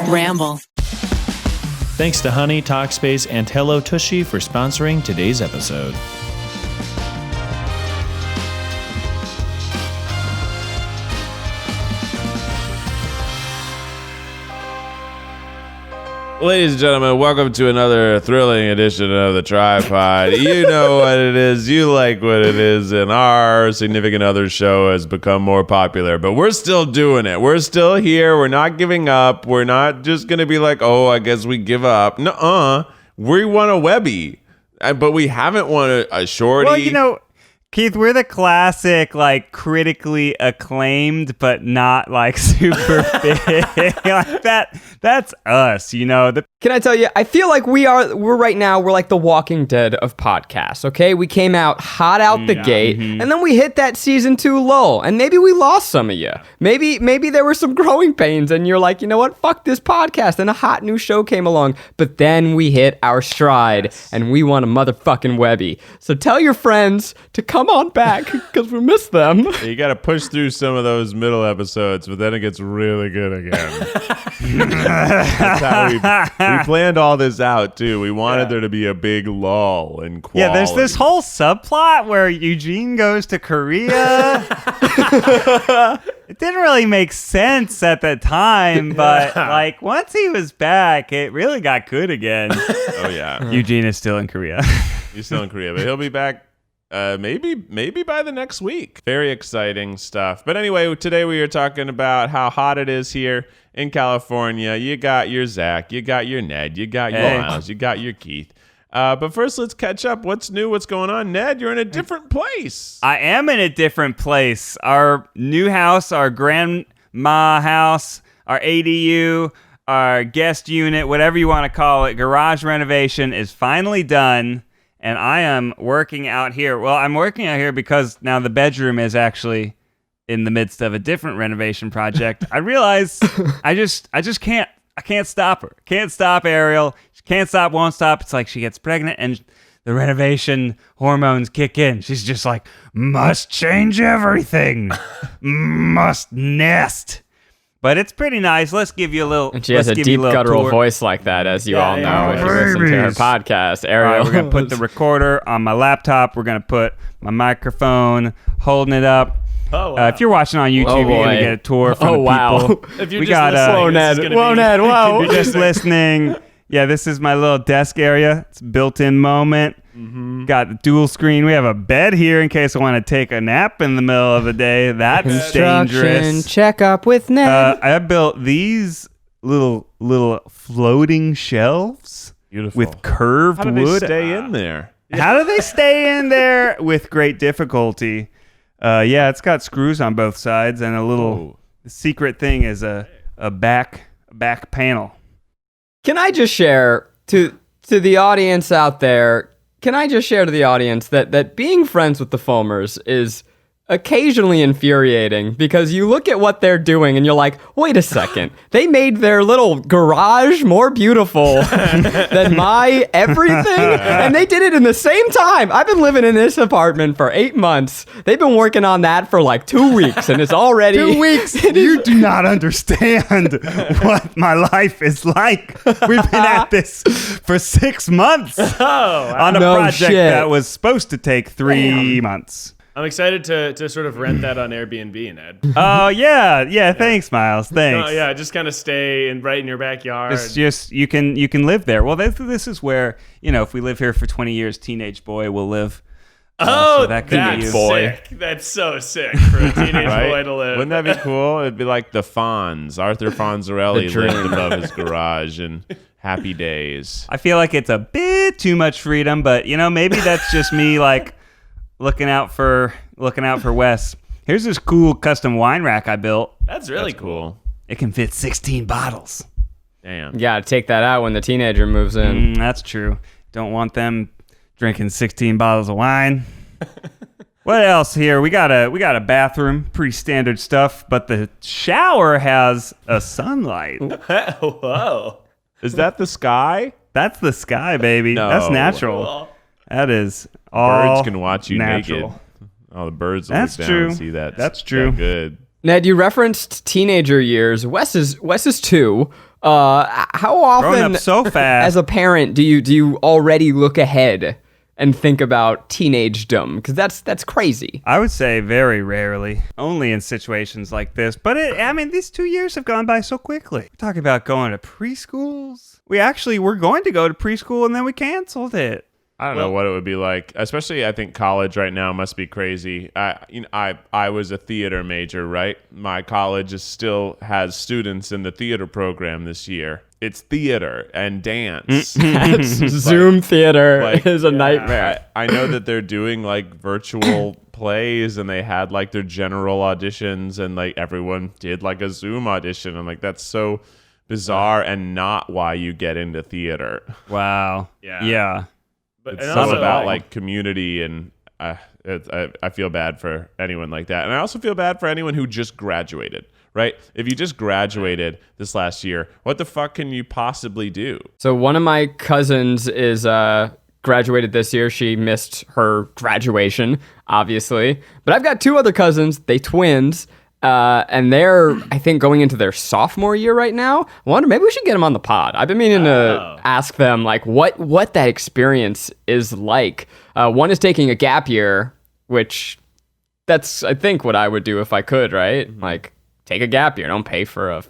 Ramble. Thanks to Honey, Talkspace, and Hello Tushy for sponsoring today's episode. Ladies and gentlemen, welcome to another thrilling edition of the TryPod. You know what it is, you like what it is, and our significant other show has become more popular, but we're still doing it. We're still here. We're not giving up. We're not just going to be like, oh, I guess we give up. Nuh-uh. We want a Webby, but we haven't won a Shorty. Well, you know, Keith, we're the classic, like, critically acclaimed, but not, like, super big. Like, that's us, you know? Can I tell you, I feel like we're right now, we're like the Walking Dead of podcasts, okay? We came out hot out the gate, and then we hit that season 2 lull, and maybe we lost some of you. Maybe there were some growing pains, and you're like, you know what? Fuck this podcast, and a hot new show came along. But then we hit our stride, and we want a motherfucking Webby. So tell your friends to come on back, because we miss them. You got to push through some of those middle episodes, but then it gets really good again. That's how we planned all this out, too. We wanted there to be a big lull in quality. Yeah, there's this whole subplot where Eugene goes to Korea. It didn't really make sense at the time, but like once he was back, it really got good again. Oh, yeah. Eugene is still in Korea. He's still in Korea, but he'll be back maybe by the next week. Very exciting stuff. But anyway, today we are talking about how hot it is here in California. You got your Zach, you got your Ned, you got your Miles, you got your Keith. But first, let's catch up. What's new? What's going on? Ned, you're in a different place. I am in a different place. Our new house, our grandma house, our ADU, our guest unit, whatever you want to call it, garage renovation is finally done. And I am working out here. Well, I'm working out here because now the bedroom is actually in the midst of a different renovation project. I realize I just can't stop her. Can't stop Ariel. She can't stop, won't stop. It's like she gets pregnant and the renovation hormones kick in. She's just like, must change everything. Must nest. But it's pretty nice. Let's give you a little. And she has a deep guttural voice like that, as you all know if you listen to her podcast. Ariel. All right, we're going to put the recorder on my laptop. We're going to put my microphone, holding it up. Oh, wow. If you're watching on YouTube, you're going to get a tour from the people. If you're just listening, Whoa, Ned, whoa. If you're just listening, yeah, this is my little desk area. It's a built-in moment. Mm-hmm. Got the dual screen. We have a bed here in case I want to take a nap in the middle of the day. That's dangerous. Check up with Ned. I built these little floating shelves. Beautiful. With curved wood. How do wood. they stay in there? How do they stay in there? With great difficulty. Yeah, it's got screws on both sides, and a little secret thing is a back panel. Can I just share to the audience out there? Can I just share to the audience that being friends with the Fulmers is occasionally infuriating, because you look at what they're doing and you're like, wait a second, they made their little garage more beautiful than my everything, and they did it in the same time. I've been living in this apartment for 8 months. They've been working on that for like 2 weeks, and it's already 2 weeks. You do not understand what my life is like. We've been at this for 6 months on a project that was supposed to take 3 months. I'm excited to sort of rent that on Airbnb, Ned. Oh, yeah. Thanks, Miles. Thanks. Yeah, just kind of stay right in your backyard. It's just you can live there. Well, this is where, you know, if we live here for 20 years, teenage boy will live. So that could be you. Sick. That's so sick for a teenage boy to live. Wouldn't that be cool? It'd be like the Fonz. Arthur Fonzarelli lived above his garage and happy days. I feel like it's a bit too much freedom, but you know, maybe that's just me like looking out for Wes. Here's this cool custom wine rack I built. That's really cool. It can fit 16 bottles. Damn. You gotta take that out when the teenager moves in. That's true. Don't want them drinking 16 bottles of wine. What else here? We got a bathroom, pretty standard stuff, but the shower has a sunlight. Whoa. Is that the sky? That's the sky, baby. No. That's natural. That is all Birds can watch you natural. naked. Oh, the birds will That's look down true. and see that. That's true. That good. Ned, you referenced teenager years. Wes is 2. How Growing often, up so fast. as a parent, do you already look ahead and think about teenagedom? Because that's crazy. I would say very rarely, only in situations like this. But these 2 years have gone by so quickly. We're talking about going to preschools. We actually were going to go to preschool and then we canceled it. I don't know what it would be like. Especially, I think college right now must be crazy. I was a theater major, right? My college still has students in the theater program this year. It's theater and dance. Zoom theater is a nightmare. I know that they're doing like virtual plays, and they had like their general auditions, and like everyone did like a Zoom audition. I'm like, that's so bizarre and not why you get into theater. Wow. Yeah. But it's all about like community, and I feel bad for anyone like that. And I also feel bad for anyone who just graduated, right? If you just graduated this last year, what the fuck can you possibly do? So one of my cousins is graduated this year. She missed her graduation, obviously. But I've got two other cousins, they twins, and they're, I think, going into their sophomore year right now. I wonder, maybe we should get them on the pod. I've been meaning to ask them, like, what that experience is like. One is taking a gap year, which that's, I think, what I would do if I could, right? Mm-hmm. Like, take a gap year. Don't pay for a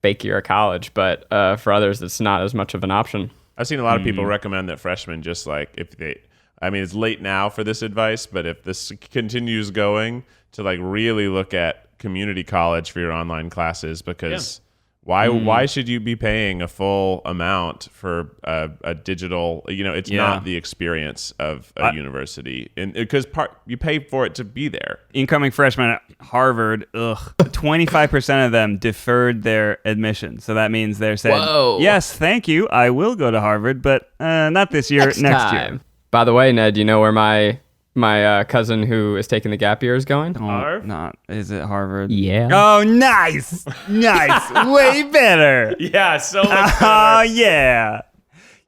fake year of college. But for others, it's not as much of an option. I've seen a lot of people recommend that freshmen just, like, if they... I mean, it's late now for this advice, but if this continues going, to like really look at community college for your online classes, because why should you be paying a full amount for a digital? It's not the experience of a university, and because you pay for it to be there. Incoming freshmen at Harvard, 25% of them deferred their admission. So that means they're saying, yes, thank you, I will go to Harvard, but not this year, next year. By the way, Ned, you know where my cousin who is taking the gap year is going? Is it Harvard? Yeah. Oh, nice. Way better. Yeah, so much better. Oh, yeah.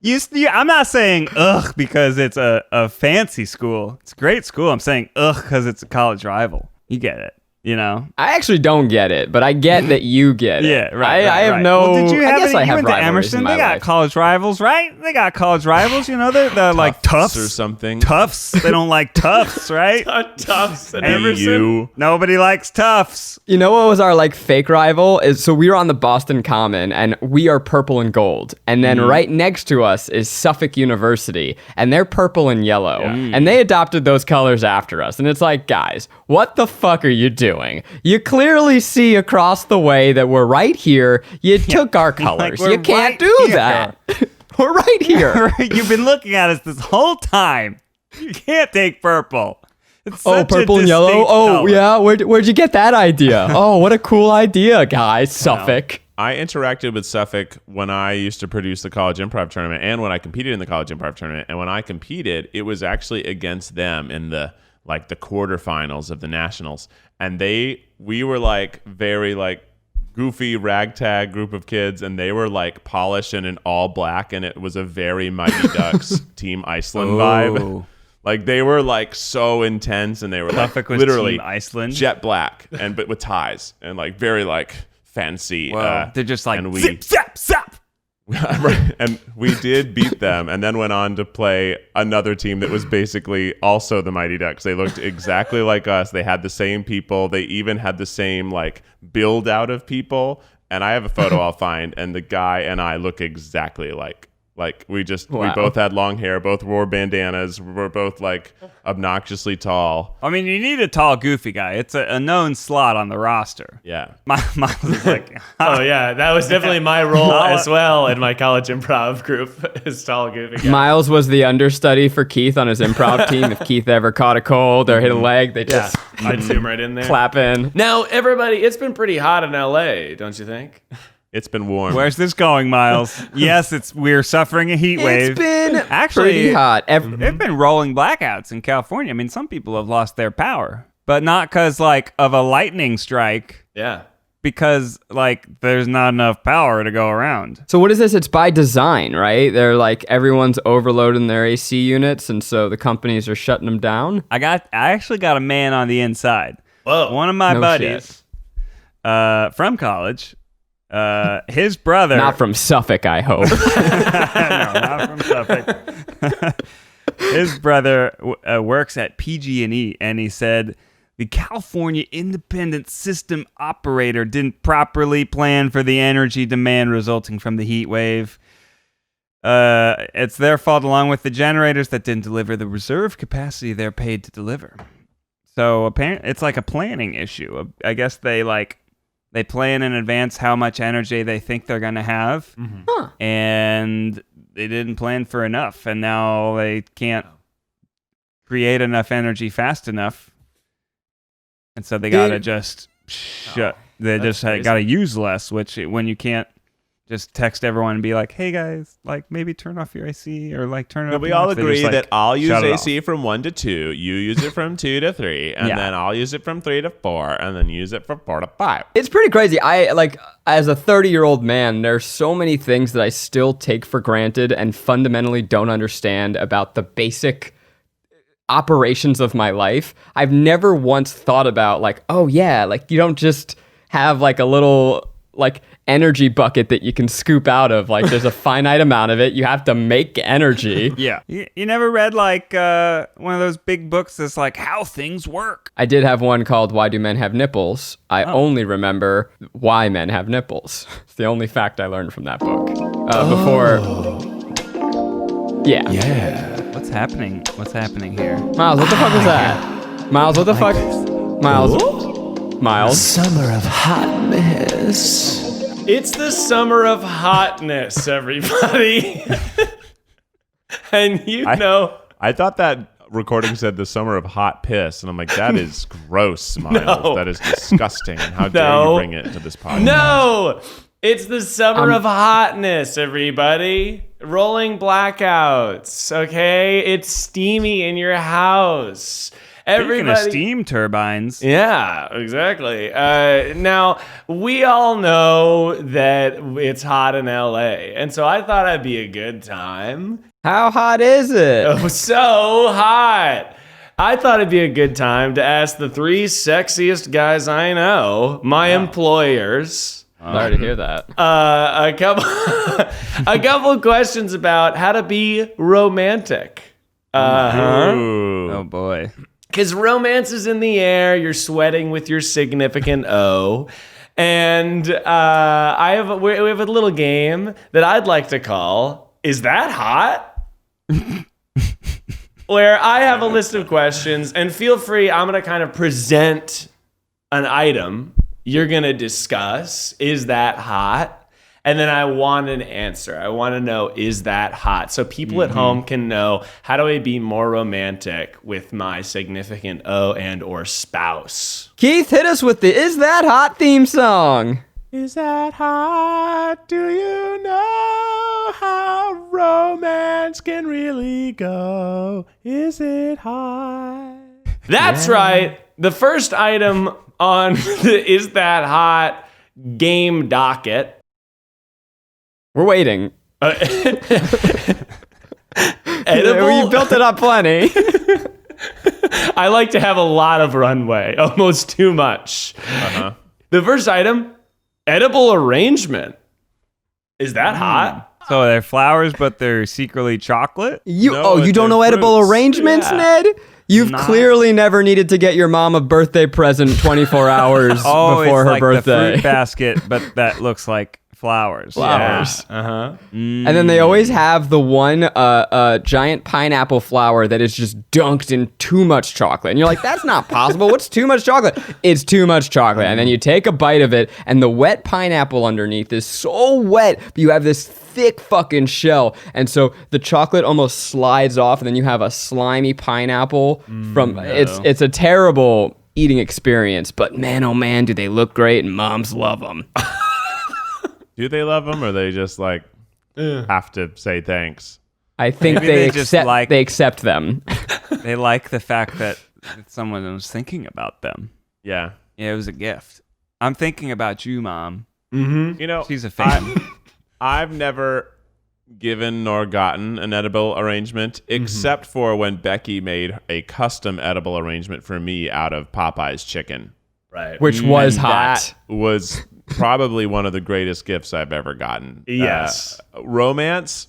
I'm not saying ugh because it's a fancy school. It's a great school. I'm saying ugh because it's a college rival. You get it. I actually don't get it, but I get that you get it. Yeah, right. I have no. Well, did you have I guess I have went to rivalries Emerson. in my They got life. college rivals, right? They got college rivals. They're like Tufts or something. Tufts. They don't like Tufts, right? Tufts and Emerson. Nobody likes Tufts. You know what was our fake rival? So we were on the Boston Common, and we are purple and gold. And then right next to us is Suffolk University, and they're purple and yellow. Yeah. And they adopted those colors after us. And it's like, guys, what the fuck are you doing? You clearly see across the way that we're right here. You took our colors. You can't do that. We're right here. You've been looking at us this whole time. You can't take purple. It's such purple a and yellow. distinct color. Yeah. Where'd you get that idea? What a cool idea, guys. Suffolk. I interacted with Suffolk when I used to produce the college improv tournament, and when I competed in the college improv tournament. And when I competed, it was actually against them in the quarterfinals of the nationals. And we were very goofy ragtag group of kids, and they were polished and in all black, and it was a very Mighty Ducks Team Iceland vibe. They were so intense, and they were literally Team Iceland, jet black, but with ties, and very fancy. They're just and we, zip zap zap. And we did beat them, and then went on to play another team that was basically also the Mighty Ducks. They looked exactly like us. They had the same people. They even had the same build out of people. And I have a photo I'll find, and the guy and I look exactly alike. We both had long hair, both wore bandanas, we're both obnoxiously tall. I mean, you need a tall, goofy guy. It's a known slot on the roster. Yeah. Miles is oh yeah, that was definitely my role as well in my college improv group. Is tall, goofy guy. Miles was the understudy for Keith on his improv team. If Keith ever caught a cold or hit a leg, they just I'd zoom right in there. Clap in. Now, everybody, it's been pretty hot in LA, don't you think? It's been warm. Where's this going, Miles? Yes, we're suffering a heat wave. It's been actually pretty hot. There've been rolling blackouts in California. I mean, some people have lost their power, but not because of a lightning strike. Yeah. Because there's not enough power to go around. So what is this? It's by design, right? They're everyone's overloading their AC units, and so the companies are shutting them down. I actually got a man on the inside. Whoa. One of my No buddies from college. His brother... Not from Suffolk, I hope. No, not from Suffolk. His brother works at PG&E, and he said the California Independent System Operator didn't properly plan for the energy demand resulting from the heat wave. It's their fault, along with the generators that didn't deliver the reserve capacity they're paid to deliver. So apparently, it's like a planning issue. I guess they plan in advance how much energy they think they're going to have, and they didn't plan for enough, and now they can't create enough energy fast enough, and so they gotta just got to use less. Which when you can't just text everyone and be like, "Hey guys, like maybe turn off your AC or like turn it up." We all agree that I'll use shut it AC from 1 to 2, you use it from 2 to 3, and then I'll use it from 3 to 4, and then use it from 4 to 5. It's pretty crazy. As a 30-year-old man, there's so many things that I still take for granted and fundamentally don't understand about the basic operations of my life. I've never once thought about you don't just have like a little energy bucket that you can scoop out of. Like there's a finite amount of it. You have to make energy. Yeah. You never read like one of those big books that's like how things work? I did have one called Why Do Men Have Nipples? I only remember why men have nipples. It's the only fact I learned from that book. Yeah. What's happening? What's happening here? Miles, what the fuck was that? Miles, what the fuck? Miles. Summer of hotness. It's the summer of hotness, everybody. And I thought that recording said the summer of hot piss, and I'm like, that is gross, Miles. No. That is disgusting. And how dare you bring it into this podcast? No! It's the summer of hotness, everybody. Rolling blackouts, okay? It's steamy in your house. Speaking of steam turbines. Yeah, exactly. Now, we all know that it's hot in LA, and so I thought it'd be a good time. How hot is it? Oh, so hot. I thought it'd be a good time to ask the 3 sexiest guys I know, my employers. Sorry to hear that. A couple questions about how to be romantic. Oh boy. Because romance is in the air. You're sweating with your significant O. And we have a little game that I'd like to call, Is That Hot? Where I have a list of questions, and feel free, I'm going to kind of present an item. You're going to discuss, is that hot? And then I want an answer. I want to know, is that hot? So people at home can know, how do I be more romantic with my significant O and or spouse? Keith, hit us with the Is That Hot theme song. Is that hot? Do you know how romance can really go? Is it hot? That's right. The first item on the Is That Hot game docket. We're waiting. Edible? You built it up plenty. I like to have a lot of runway, almost too much. The first item, edible arrangement. Is that hot? So they're flowers, but they're secretly chocolate? You No, don't know they're edible fruits. arrangements, Yeah. Ned? You've clearly never needed to get your mom a birthday present 24 hours before it's her like birthday. the fruit basket, but that looks like flowers. Flowers. Uh-huh. And then they always have the one giant pineapple flower that is just dunked in too much chocolate. And you're like, that's not possible. What's too much chocolate? It's too much chocolate. And then you take a bite of it, and the wet pineapple underneath is so wet, but you have this thick fucking shell. And so the chocolate almost slides off, and then you have a slimy pineapple it's a terrible eating experience. But man, oh man, do they look great, and moms love them. Do they love them, or they just like have to say thanks? I think Maybe they just accept like- they accept them. They like the fact that someone was thinking about them. Yeah. Yeah, it was a gift. I'm thinking about you, Mom. You know, She's a fan. I've never given nor gotten an edible arrangement, except for when Becky made a custom edible arrangement for me out of Popeye's chicken. Right. Which was hot. That was probably one of the greatest gifts I've ever gotten. Yes. Romance,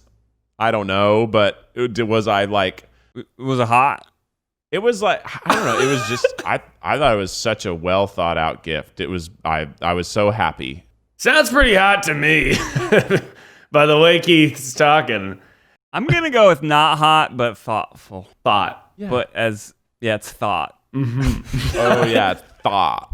I don't know, but was I like... Was it hot? It was like, I don't know. It was just, I thought it was such a well thought out gift. It was, I was so happy. Sounds pretty hot to me. By the way Keith's talking. I'm going to go with not hot, but thoughtful. Thought. Yeah. But it's thought. Oh, yeah. Thought.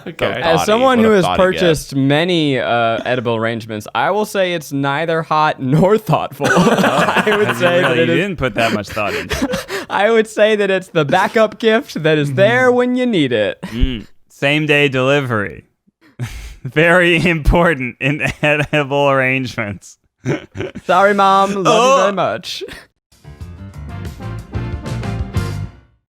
Okay. As someone What who a has thoughty purchased many edible arrangements, I will say it's neither hot nor thoughtful. I would say that You it is. didn't put that much thought into it. I would say that it's the backup gift that is there when you need it. Same day delivery. Very important in edible arrangements. Sorry, Mom. Love you very much.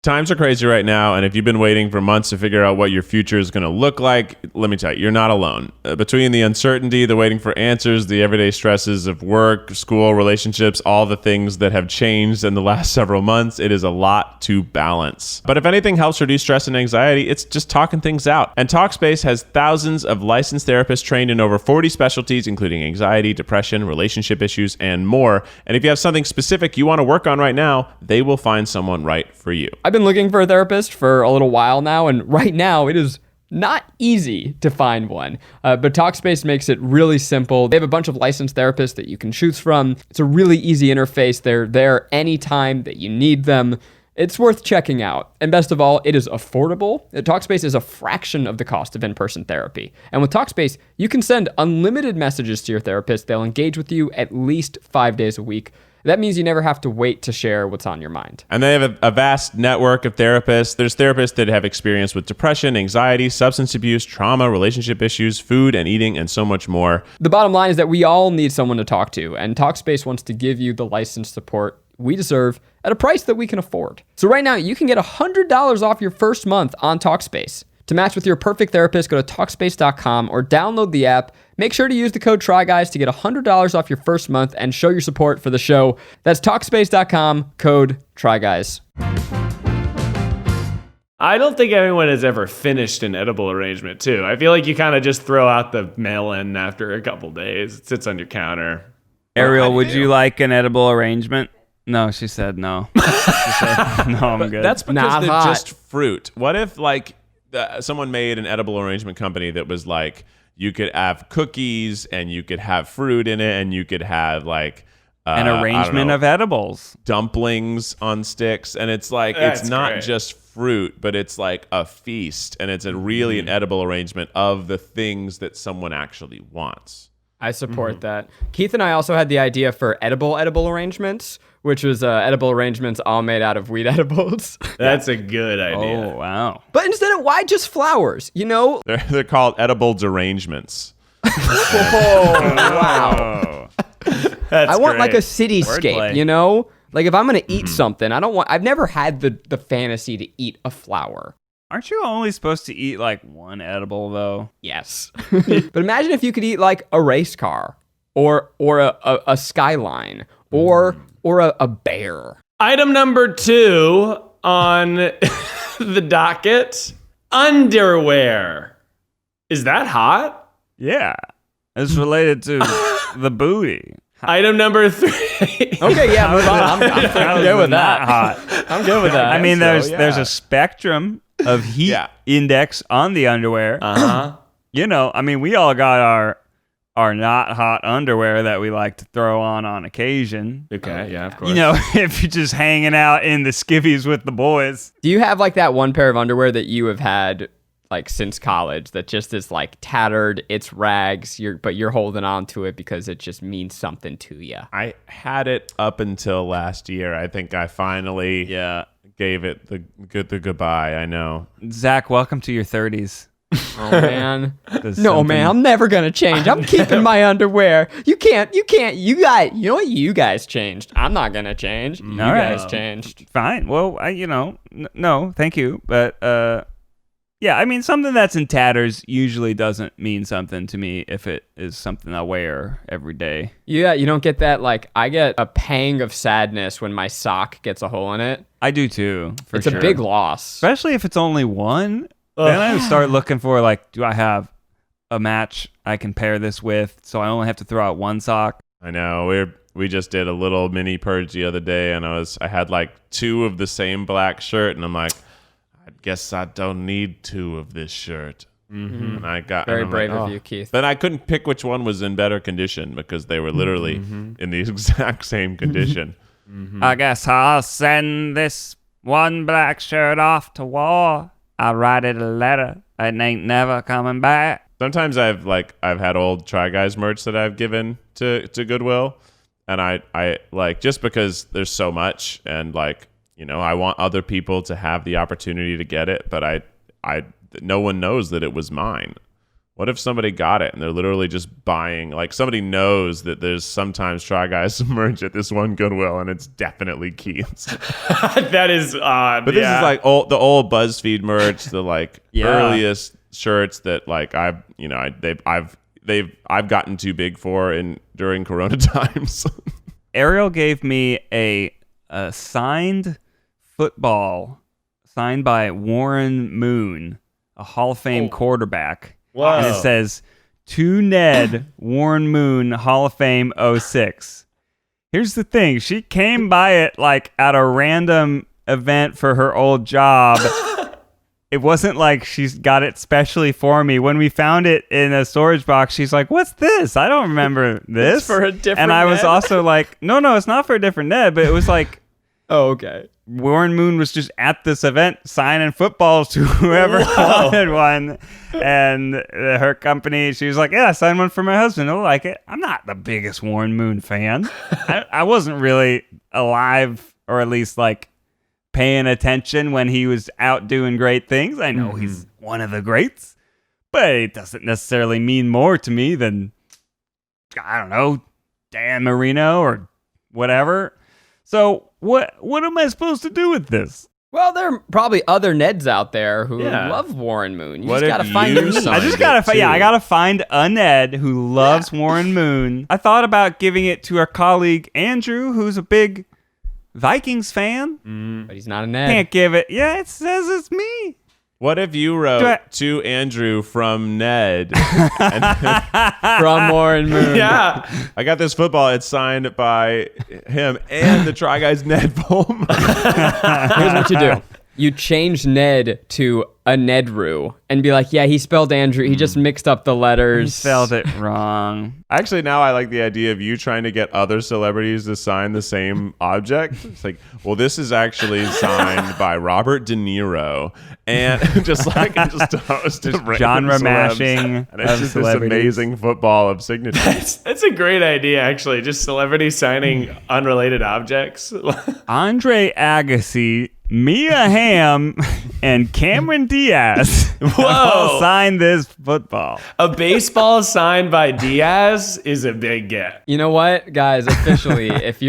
Times are crazy right now, and if you've been waiting for months to figure out what your future is going to look like, let me tell you, you're not alone. Between the uncertainty, the waiting for answers, the everyday stresses of work, school, relationships, all the things that have changed in the last several months, it is a lot to balance. But if anything helps reduce stress and anxiety, it's just talking things out. And Talkspace has thousands of licensed therapists trained in over 40 specialties, including anxiety, depression, relationship issues, and more. And if you have something specific you want to work on right now, they will find someone right for you. I've been looking for a therapist for a little while now, and right now it is not easy to find one. But Talkspace makes it really simple. They have a bunch of licensed therapists that you can choose from. It's a really easy interface. They're there anytime that you need them. It's worth checking out. And best of all, it is affordable. Talkspace is a fraction of the cost of in-person therapy. And with Talkspace, you can send unlimited messages to your therapist. They'll engage with you at least 5 days a week. That means you never have to wait to share what's on your mind. And they have a vast network of therapists. There's therapists that have experience with depression, anxiety, substance abuse, trauma, relationship issues, food and eating, and so much more. The bottom line is that we all need someone to talk to, and Talkspace wants to give you the licensed support we deserve at a price that we can afford. So right now, you can get $100 off your first month on Talkspace. To match with your perfect therapist, go to Talkspace.com or download the app. Make sure to use the code TRYGUYS to get $100 off your first month and show your support for the show. That's Talkspace.com, code TRYGUYS. I don't think anyone has ever finished an edible arrangement, too. I feel like you kind of just throw out the mail-in after a couple days. It sits on your counter. Ariel, would you like an edible arrangement? No, she said no. She said, no, I'm good. That's because Not they're hot. just fruit. What if, like, someone made an edible arrangement company that was like, you could have cookies and you could have fruit in it and you could have like an arrangement of edibles, dumplings on sticks, and it's like That's it's not great. just fruit, but it's like a feast, and it's really an edible arrangement of the things that someone actually wants. I support that. Keith and I also had the idea for edible arrangements, which was edible arrangements all made out of wheat edibles. That's a good idea. Oh, wow. But instead of why just flowers, you know? They're called edible derangements. Wow. That's I want great. like a cityscape, Wordplay. you know? Like if I'm going to eat something, I've never had the fantasy to eat a flower. Aren't you only supposed to eat like one edible though? Yes. But imagine if you could eat like a race car or a skyline or a bear. Item number 2 on the docket, underwear. Is that hot? Yeah. It's related to the booty. Item number 3. Okay, yeah, move on. I'm good with Not that. hot. I'm good with that. I mean, there's yeah. there's a spectrum of heat Yeah. index on the underwear. Uh-huh. You know, I mean, we all got our not hot underwear that we like to throw on occasion. Okay, yeah, of course. You know, if you're just hanging out in the skivvies with the boys. Do you have like that one pair of underwear that you have had like since college that just is like tattered, it's rags, but you're holding on to it because it just means something to you? I had it up until last year. I think I finally gave it the goodbye. I know. Zach, welcome to your 30s. Oh man. There's No something- man, I'm never gonna change. I'm keeping my underwear. You can't, you know what, you guys changed. I'm not gonna change. You All right. guys changed. Fine. Well, no, thank you. But yeah, I mean, something that's in tatters usually doesn't mean something to me if it is something I wear every day. Yeah, you don't get that, like, I get a pang of sadness when my sock gets a hole in it. I do too. For It's sure. a big loss. Especially if it's only one. Then I would start looking for, like, do I have a match I can pair this with, so I only have to throw out one sock. I know. We just did a little mini purge the other day, and I had like 2 of the same black shirt, and I'm like, I guess I don't need 2 of this shirt. Mm-hmm. And I got very brave of you, Keith. Then I couldn't pick which one was in better condition because they were literally in the exact same condition. I guess I'll send this one black shirt off to war. I'll write it a letter. It ain't never coming back. Sometimes I've had old Try Guys merch that I've given to Goodwill. And I like, just because there's so much, and like, you know, I want other people to have the opportunity to get it, but I no one knows that it was mine. What if somebody got it and they're literally just buying, like, somebody knows that there's sometimes Try Guys merch at this one Goodwill, and it's definitely Keith's. That is odd. But this is like the old BuzzFeed merch, the like earliest shirts that like I've gotten too big for during Corona times. Ariel gave me a signed football signed by Warren Moon, a Hall of Fame quarterback. Wow. And it says, "To Ned, Warren Moon, Hall of Fame 06. Here's the thing. She came by it like at a random event for her old job. It wasn't like she's got it specially for me. When we found it in a storage box, she's like, "What's this? I don't remember this." It's for a different And I was Ned? also like, no, it's not for a different Ned, but it was like, Oh, okay. Warren Moon was just at this event signing footballs to whoever wanted one. And her company, she was like, "Yeah, I signed one for my husband. He'll like it." I'm not the biggest Warren Moon fan. I wasn't really alive, or at least like paying attention when he was out doing great things. I know he's one of the greats, but it doesn't necessarily mean more to me than, I don't know, Dan Marino or whatever. So what am I supposed to do with this? Well, there are probably other Neds out there who love Warren Moon. You What just gotta if find you your signed I just gotta, I gotta find a Ned who loves Warren Moon. I thought about giving it to our colleague Andrew, who's a big Vikings fan. But he's not a Ned. Can't give it. Yeah, it says it's me. What if you wrote to Andrew from Ned? From Warren Moon. Yeah. I got this football. It's signed by him and the Try Guys Ned Fulmer. Here's what you do. You change Ned to a Nedru and be like, yeah, he spelled Andrew. He just mixed up the letters. He spelled it wrong. Actually, now I like the idea of you trying to get other celebrities to sign the same object. It's like, well, this is actually signed by Robert De Niro, and just toast of random Genre celebs. mashing And it's of just celebrities. this amazing football of signatures. That's a great idea, actually. Just celebrities signing unrelated objects. Andre Agassi, Mia Hamm, and Cameron Diaz all signed this football. A baseball signed by Diaz is a big get. You know what, guys? Officially, if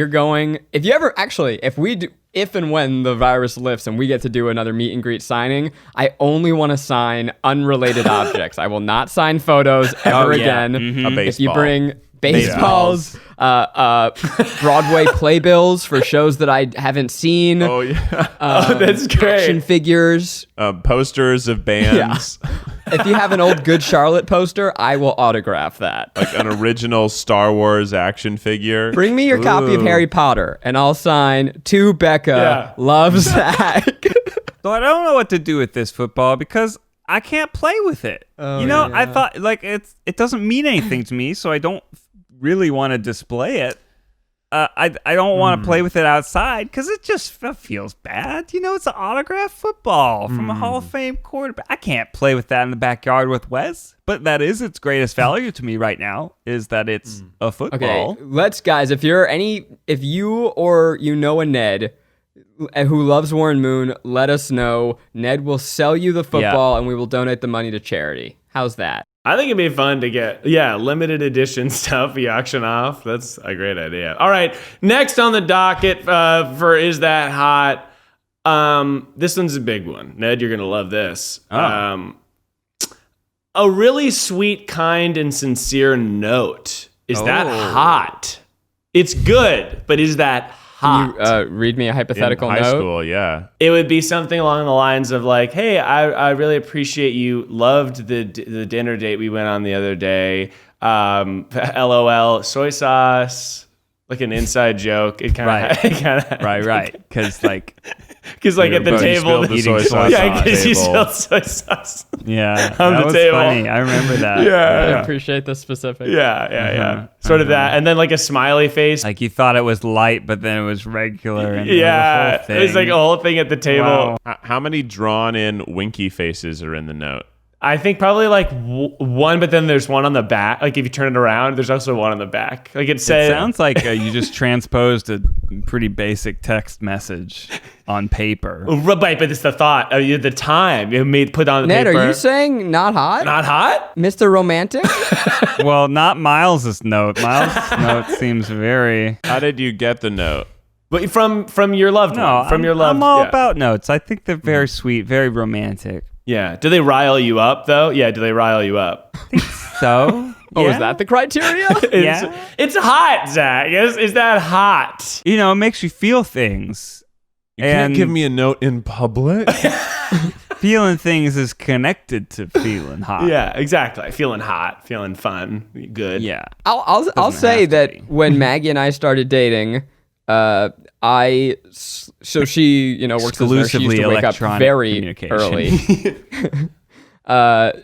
and when the virus lifts and we get to do another meet and greet signing, I only want to sign unrelated objects. I will not sign photos ever again. A baseball. If you bring baseballs, Broadway playbills for shows that I haven't seen. Oh yeah, That's great. Action figures. posters of bands. If you have an old Good Charlotte poster, I will autograph that. Like an original Star Wars action figure. Bring me your copy of Harry Potter, and I'll sign to Becca. Yeah. Loves Zach. So I don't know what to do with this football because I can't play with it. I thought like it doesn't mean anything to me, so I don't really want to display it. I don't want to play with it outside because it just feels bad. It's an autographed football from a Hall of Fame quarterback. I can't play with that in the backyard with Wes. But that is its greatest value to me right now, is that it's a football. Okay, let's guys. If you or you know a Ned who loves Warren Moon, let us know. Ned will sell you the football, and we will donate the money to charity. How's that? I think it'd be fun to get, limited edition stuff you auction off. That's a great idea. All right, next on the docket for Is That Hot? This one's a big one. Ned, you're going to love this. A really sweet, kind, and sincere note. Is that hot? It's good, but is that hot. Can you read me a hypothetical in high note? school, yeah. It would be something along the lines of like, hey, I really appreciate you. Loved the dinner date we went on the other day. LOL, soy sauce. Like an inside joke. It kind of Right. Because like at the table, spilled the soy sauce yeah, on the because you table. spilled soy sauce. yeah, On that the was table. funny. I remember that. I Yeah, appreciate the specific. yeah. Sort of that, and then like a smiley face. Like you thought it was light, but then it was regular. And Yeah, the whole thing. it was like a whole thing at the table. Wow. How many drawn in winky faces are in the note? I think probably like one, but then there's one on the back. Like if you turn it around, there's also one on the back. Like it says. It sounds like you just transposed a pretty basic text message on paper. Right, but it's the thought, the time you made put on the Ned, paper. are you saying not hot? Not hot? Mr. Romantic? Well, not Miles's note. Miles's note seems very. How did you get the note? But from your loved No, one, from your loved. I'm all yeah. about notes. I think they're very sweet, very romantic. Yeah. Do they rile you up though? Yeah. Do they rile you up? So, Oh, yeah. is that the criteria? It's hot, Zach. Is that hot? You know, it makes you feel things. You can't And give me a note in public? feeling things is connected to feeling hot. Yeah, exactly. Feeling hot, feeling fun, good. Yeah. I'll say have to that be. when Maggie and I started dating, so she, you know, works as a nurse. She used Exclusively to wake up electronic very communication. early.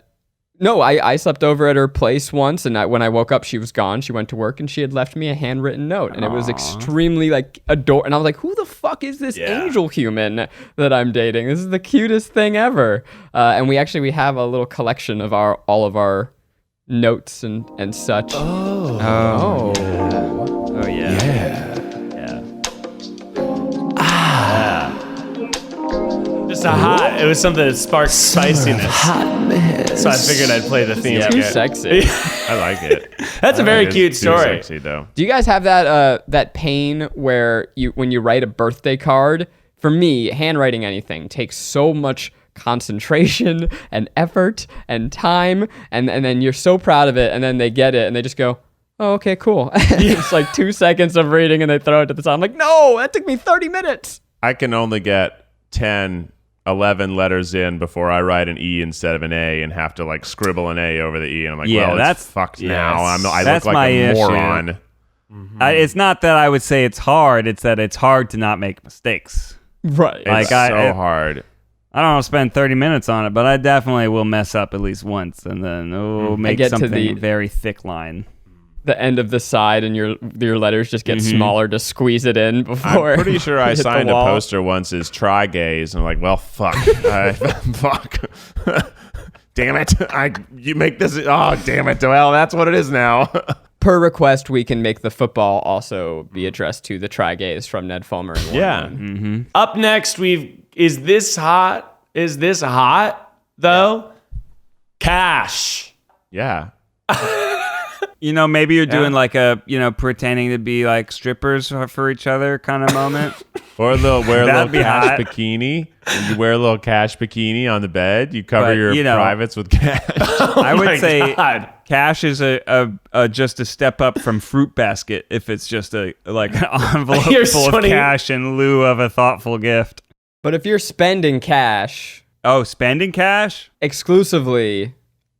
No, I slept over at her place once, and when I woke up, she was gone. She went to work, and she had left me a handwritten note, and it was extremely like adorable. And I was like, "Who the fuck is this angel human that I'm dating? This is the cutest thing ever." And we have a little collection of all of our notes and such. Oh, yeah. Just a hot. It was something that sparked spiciness. So I figured I'd play the theme. Too again. sexy. I like it. That's a very It is cute too story. Sexy, though. Do you guys have that pain where when you write a birthday card? For me, handwriting anything takes so much concentration and effort and time, and then you're so proud of it, and then they get it and they just go, "Oh, okay, cool." It's like 2 seconds of reading and they throw it to the side. I'm like, "No, that took me 30 minutes." I can only get 10, 11 letters in before I write an E instead of an A and have to like scribble an A over the E. And I'm like, Yeah, well, that's- it's fucked yes. now. I That's look like my a issue. moron. It's not that I would say it's hard. It's that it's hard to not make mistakes. Right. It's Like, so hard. I don't want to spend 30 minutes on it, but I definitely will mess up at least once and then make get to something the- very thick line. The end of the side and your letters just get smaller to squeeze it in before. I'm pretty sure I hit the signed a wall. poster once as try gays. And I'm like, well, fuck. Fuck. Damn it. You make this. Oh, damn it. Well, that's what it is now. Per request, we can make the football also be addressed to the tri-gays from Ned Fulmer. And Yeah. Warren. Up next, is this hot? Is this hot though? Cash. Yeah. You know, maybe you're doing like a, pretending to be like strippers for each other kind of moment. Or they'll wear a little That'd be cash hot. bikini. And you wear a little cash bikini on the bed. You cover But, your privates with cash. I would my say God. cash is a just a step up from fruit basket if it's just an envelope Here's full of 20 cash in lieu of a thoughtful gift. But if you're spending cash Oh, spending cash? exclusively,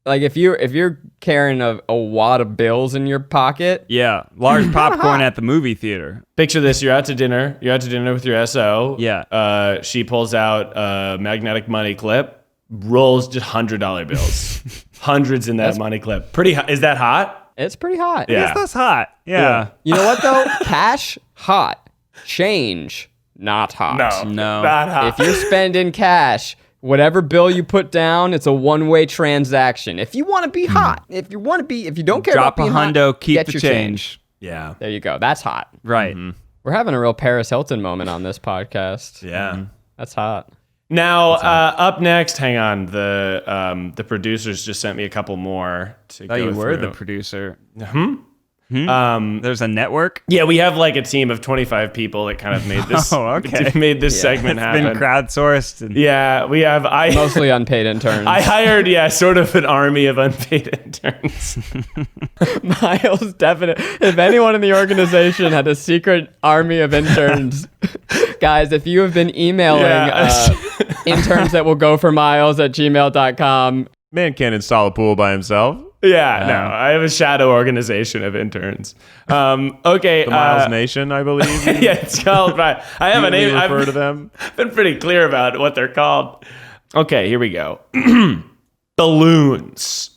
like if you're carrying a wad of bills in your pocket, Yeah, large popcorn at the movie theater. Picture this: you're out to dinner. You're out to dinner with your SO. Yeah. She pulls out a magnetic money clip, rolls just $100 bills, hundreds in that money clip. Pretty. Is that hot? it's pretty hot. Yeah. Yes, that's hot. Yeah. You know what though? Cash, hot. Change, not hot. No. Not hot. If you're spending cash, whatever bill you put down, it's a one-way transaction. If you want to be hot, if you don't care Drop about a being hot, hundo, keep get the your change. yeah. There you go. That's hot. Right. We're having a real Paris Hilton moment on this podcast. Yeah. That's hot. Now, up next, hang on. The producers just sent me a couple more to Oh, go you were through. the producer. There's a network. Yeah, we have like a team of 25 people that kind of made this made this segment It's happen. been crowdsourced. And Yeah, we have Mostly unpaid interns. I hired sort of an army of unpaid interns. Miles, definitely. If anyone in the organization had a secret army of interns, guys, if you have been emailing interns that will go for Miles at gmail.com. Man can't install a pool by himself. Yeah, no, I have a shadow organization of interns. Okay, The Miles Nation, I believe. yeah, it's called. I have a name. Refer to them. I've been pretty clear about what they're called. Okay, here we go. Balloons.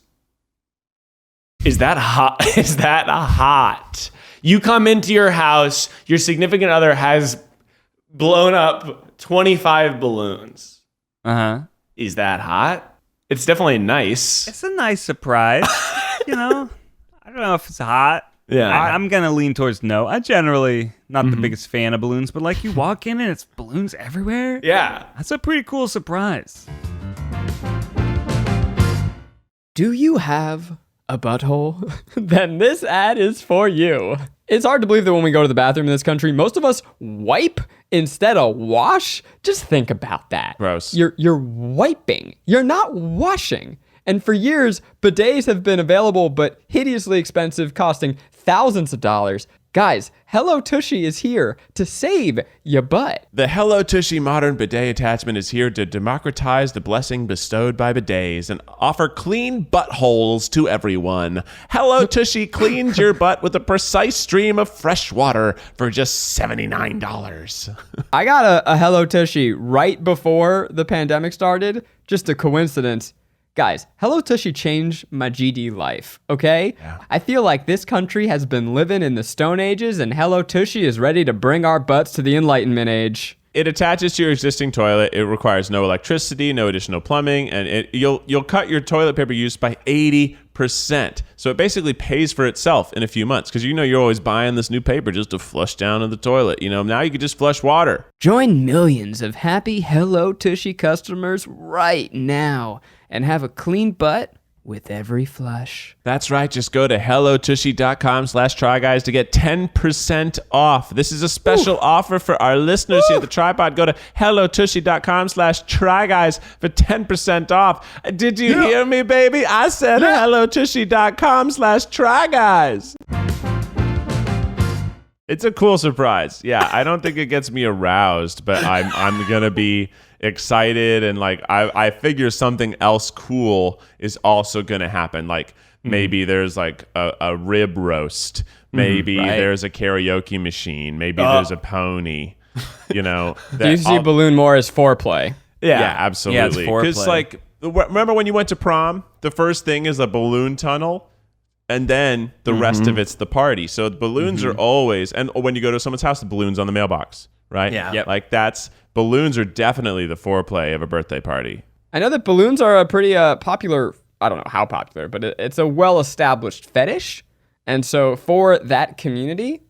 Is that hot? Is that hot? You come into your house, your significant other has blown up 25 balloons. Is that hot? It's definitely nice. It's a nice surprise. I don't know if it's hot. Yeah. I'm going to lean towards no. I generally not the biggest fan of balloons, but like you walk in and it's balloons everywhere. Yeah. That's a pretty cool surprise. Do you have a butthole? Then this ad is for you. It's hard to believe that when we go to the bathroom in this country, most of us wipe instead of wash. Just think about that. Gross. You're wiping. You're not washing. And for years, bidets have been available, but hideously expensive, costing thousands of dollars. Guys, Hello Tushy is here to save your butt. The Hello Tushy modern bidet attachment is here to democratize the blessing bestowed by bidets and offer clean buttholes to everyone. Hello Tushy cleans your butt with a precise stream of fresh water for just $79. I got a Hello Tushy right before the pandemic started. Just a coincidence. Guys, Hello Tushy changed my GD life, okay? Yeah. I feel like this country has been living in the Stone Ages, and Hello Tushy is ready to bring our butts to the Enlightenment age. It attaches to your existing toilet. It requires no electricity, no additional plumbing, and you'll cut your toilet paper use by 80%. So it basically pays for itself in a few months because you're always buying this new paper just to flush down in the toilet. Now you can just flush water. Join millions of happy Hello Tushy customers right now and have a clean butt with every flush. That's right. Just go to hellotushy.com/tryguys to get 10% off. This is a special offer for our listeners here at the TryPod. Go to hellotushy.com/tryguys for 10% off. Did you hear me, baby? I said hellotushy.com/tryguys. It's a cool surprise. Yeah, I don't think it gets me aroused, but I'm going to be excited, and like I figure something else cool is also gonna happen. Like maybe there's like a rib roast, maybe there's a karaoke machine, maybe there's a pony. Do you see balloon more as foreplay? Yeah, absolutely. Yeah, it's foreplay. Because like remember when you went to prom, the first thing is a balloon tunnel. And then the rest of it's the party. So the balloons are always, and when you go to someone's house, the balloon's on the mailbox, right? Yeah. Yep. Like balloons are definitely the foreplay of a birthday party. I know that balloons are a pretty popular, I don't know how popular, but it's a well-established fetish. And so for that community,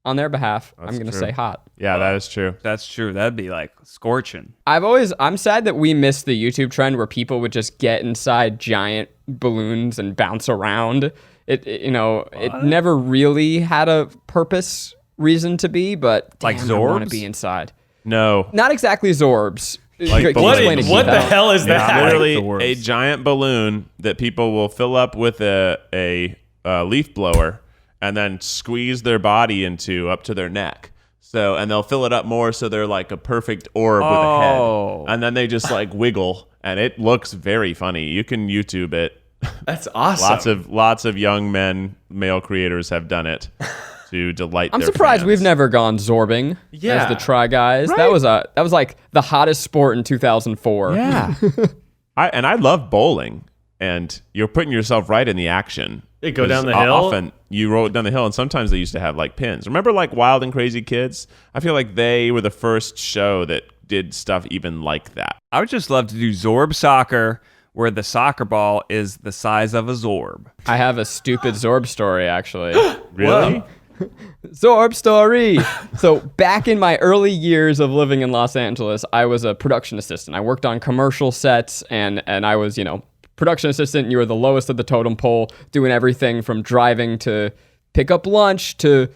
on their behalf, I'm going to say hot. Yeah, that is true. That's true. That'd be like scorching. I'm sad that we missed the YouTube trend where people would just get inside giant balloons and bounce around. It never really had a reason to be, but like damn, I want to Zorbs? be inside. No. Not exactly Zorbs. Like What balloons. the hell is It's that? literally the worst. a giant balloon that people will fill up with a leaf blower and then squeeze their body into up to their neck. So, and they'll fill it up more so they're like a perfect orb with a head. And then they just like wiggle, and it looks very funny. You can YouTube it. That's awesome. Lots of young male creators have done it to delight I'm their surprised fans. we've never gone zorbing as the Try Guys. Right. That was like the hottest sport in 2004. Yeah. I love bowling, and you're putting yourself right in the action. You go down the 'Cause hill? Often you roll down the hill, and sometimes they used to have like pins. Remember like Wild and Crazy Kids? I feel like they were the first show that did stuff even like that. I would just love to do Zorb soccer, where the soccer ball is the size of a Zorb. I have a stupid Zorb story, actually. Really? Zorb story. So back in my early years of living in Los Angeles, I was a production assistant. I worked on commercial sets, and I was, production assistant. You were the lowest of the totem pole, doing everything from driving to pick up lunch to...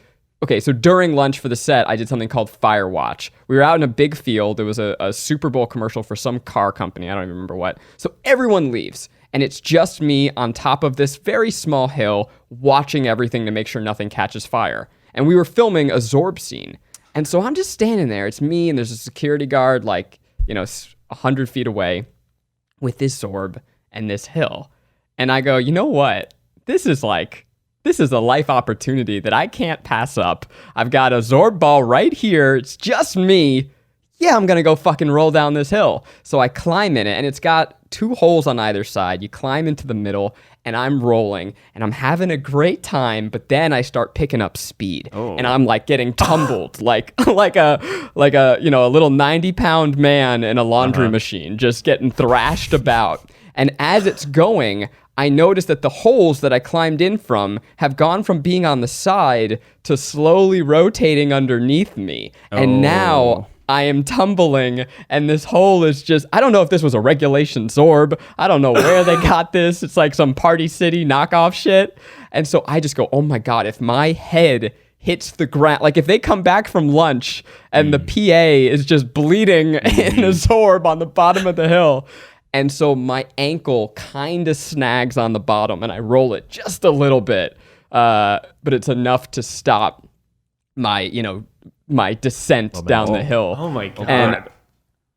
Okay, so during lunch for the set, I did something called Fire Watch. We were out in a big field. There was a Super Bowl commercial for some car company. I don't even remember what. So everyone leaves, and it's just me on top of this very small hill watching everything to make sure nothing catches fire. And we were filming a Zorb scene. And so I'm just standing there. It's me, and there's a security guard 100 feet away with this Zorb and this hill. And I go, you know what? This is a life opportunity that I can't pass up. I've got a Zorb ball right here. It's just me. Yeah, I'm going to go fucking roll down this hill. So I climb in it, and it's got 2 holes on either side. You climb into the middle, and I'm rolling, and I'm having a great time, but then I start picking up speed. And I'm getting tumbled like a little 90-pound man in a laundry machine, just getting thrashed about. And as it's going, I noticed that the holes that I climbed in from have gone from being on the side to slowly rotating underneath me. And now I am tumbling, and this hole is just... I don't know if this was a regulation Zorb. I don't know where they got this. It's like some Party City knockoff shit. And so I just go, oh my God, if my head hits the ground... Like, if they come back from lunch and the PA is just bleeding in a Zorb on the bottom of the hill... And so my ankle kind of snags on the bottom, and I roll it just a little bit, but it's enough to stop my descent down the hill. Oh my God. And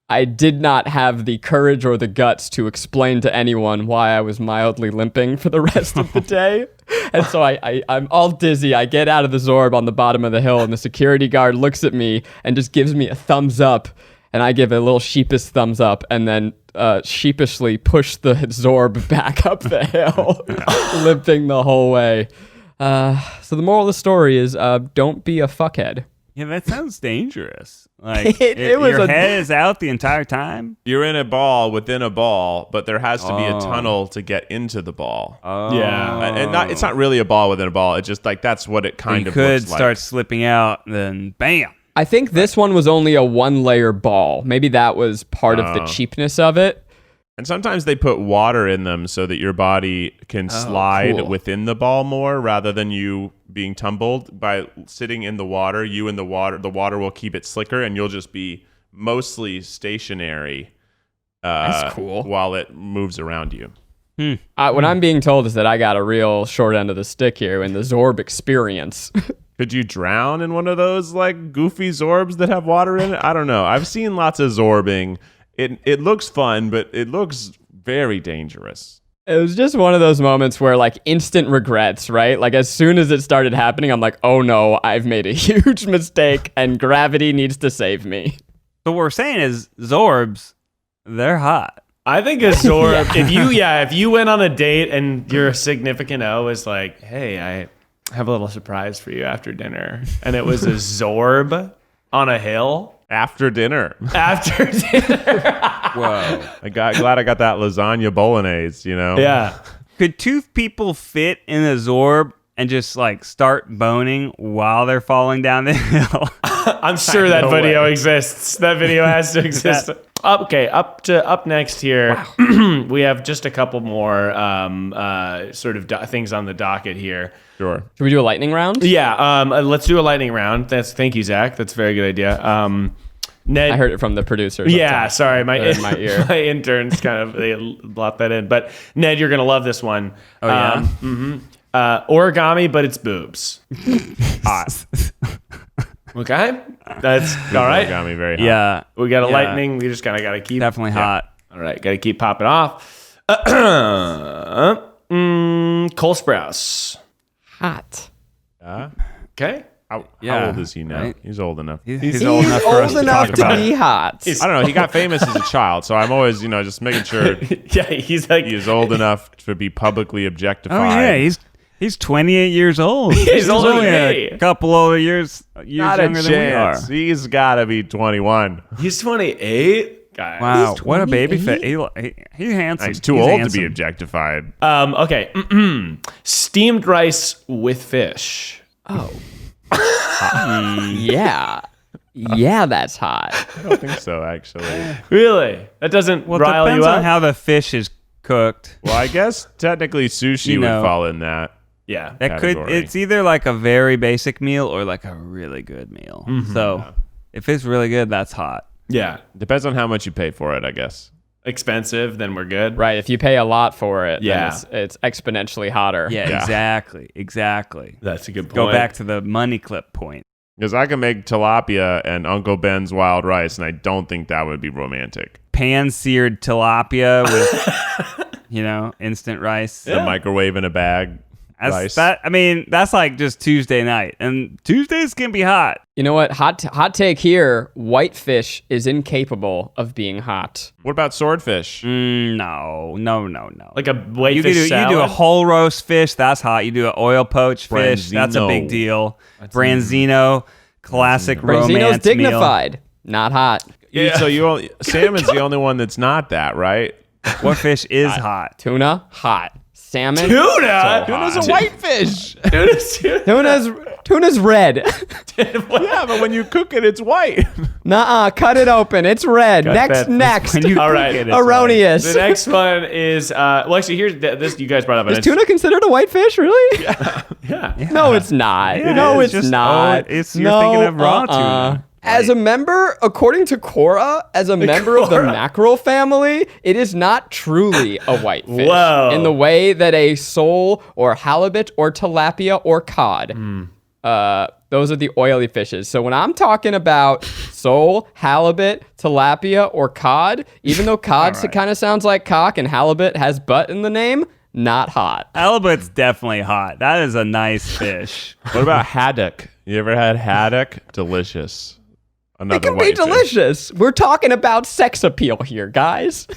I did not have the courage or the guts to explain to anyone why I was mildly limping for the rest of the day. And so I'm all dizzy. I get out of the Zorb on the bottom of the hill, and the security guard looks at me and just gives me a thumbs up. And I give a little sheepish thumbs up, and then sheepishly push the Zorb back up the hill, limping the whole way. So the moral of the story is, don't be a fuckhead. Yeah, that sounds dangerous. Like your head is out the entire time. You're in a ball within a ball, but there has to be a tunnel to get into the ball. Yeah. And it's not really a ball within a ball. It's just that's what it kind of could looks like. start slipping out, then bam. I think this one was only a 1-layer ball. Maybe that was part of the cheapness of it. And sometimes they put water in them so that your body can slide within the ball more rather than you being tumbled. By sitting in the water, the water will keep it slicker, and you'll just be mostly stationary. That's cool. While it moves around you. What I'm being told is that I got a real short end of the stick here in the Zorb experience. Could you drown in one of those goofy Zorbs that have water in it? I don't know. I've seen lots of Zorbing. It looks fun, but it looks very dangerous. It was just one of those moments where instant regrets, right? As soon as it started happening, I'm like, oh no, I've made a huge mistake and gravity needs to save me. So what we're saying is Zorbs, they're hot. I think a Zorb, if you went on a date and your significant O was like, hey, I have a little surprise for you after dinner, and it was a Zorb on a hill after dinner. Whoa! Glad I got that lasagna bolognese. Yeah. Could 2 people fit in a Zorb and just start boning while they're falling down the hill? I'm sure that video exists. That video has to exist. Up next here, wow. We have just a couple more things on the docket here. Sure. Should we do a lightning round? Yeah, let's do a lightning round. Thank you, Zach. That's a very good idea. Ned, I heard it from the producer. Yeah, sorry, my ear. My interns they blocked that in. But Ned, you're gonna love this one. Oh yeah. Origami, but it's boobs. Hot. Okay, that's all right. Origami, very hot. Yeah, we got a lightning. We just kind of got to keep definitely hot. All right, got to keep popping off. Cole Sprouse. Hot. Okay. How old is he now? Right? He's old enough. He's old enough for us to talk about. Be hot. I don't know. He got famous as a child, so I'm always, just making sure. Yeah, he's like he is old enough to be publicly objectified. Oh yeah, he's 28 years old. He's older only than a me. couple other years Not younger a than we are. chance. He's got to be 21. He's 28. Guys. Wow, what a baby face. He's handsome. He's too old to be objectified. Okay. Steamed rice with fish. Oh. Yeah. Yeah, that's hot. I don't think so, actually. Really? That doesn't rile you depends up? on how the fish is cooked. Well, I guess technically sushi would fall in that. Yeah. category. It's either like a very basic meal or like a really good meal. So if it's really good, that's hot. Yeah. Depends on how much you pay for it, I guess. Expensive, then we're good. Right. If you pay a lot for it, Yeah. then it's exponentially hotter. Yeah, exactly. That's a good point. Go back to the money clip point. Because I can make tilapia and Uncle Ben's wild rice, and I don't think that would be romantic. Pan-seared tilapia with, instant rice. The microwave in a bag. Rice. That's like just Tuesday night, and Tuesdays can be hot. You know what? Hot take here. Whitefish is incapable of being hot. What about swordfish? No. Like a whitefish You salad? do a whole roast fish, that's hot. You do an oil poached fish, that's a Branzino. big deal. Branzino, classic romance Branzino's meal. dignified, not hot. Yeah. So salmon's the only one that's not that, right? What fish is hot? Tuna, hot. Salmon, Tuna? Tuna's a whitefish. tuna's red. Yeah, but when you cook it, it's white. Nuh-uh, cut it open. It's red. Next. When you All cook right. it, it's Erroneous. The next one is, actually, here's this you guys brought up. and Is it's- tuna considered a whitefish, really? Yeah. No, it's not. No, it's it's just- not. you're thinking of raw tuna. As a member, according to Cora, as a member of the mackerel family, it is not truly a whitefish. Whoa. In the way that a sole or halibut or tilapia or cod. Those are the oily fishes. So when I'm talking about sole, halibut, tilapia, or cod, even though cod kind of sounds like cock and halibut has butt in the name, not hot. Halibut's definitely hot. That is a nice fish. What about haddock? You ever had haddock? Delicious. Another It can be whitefish. delicious. We're talking about sex appeal here, guys.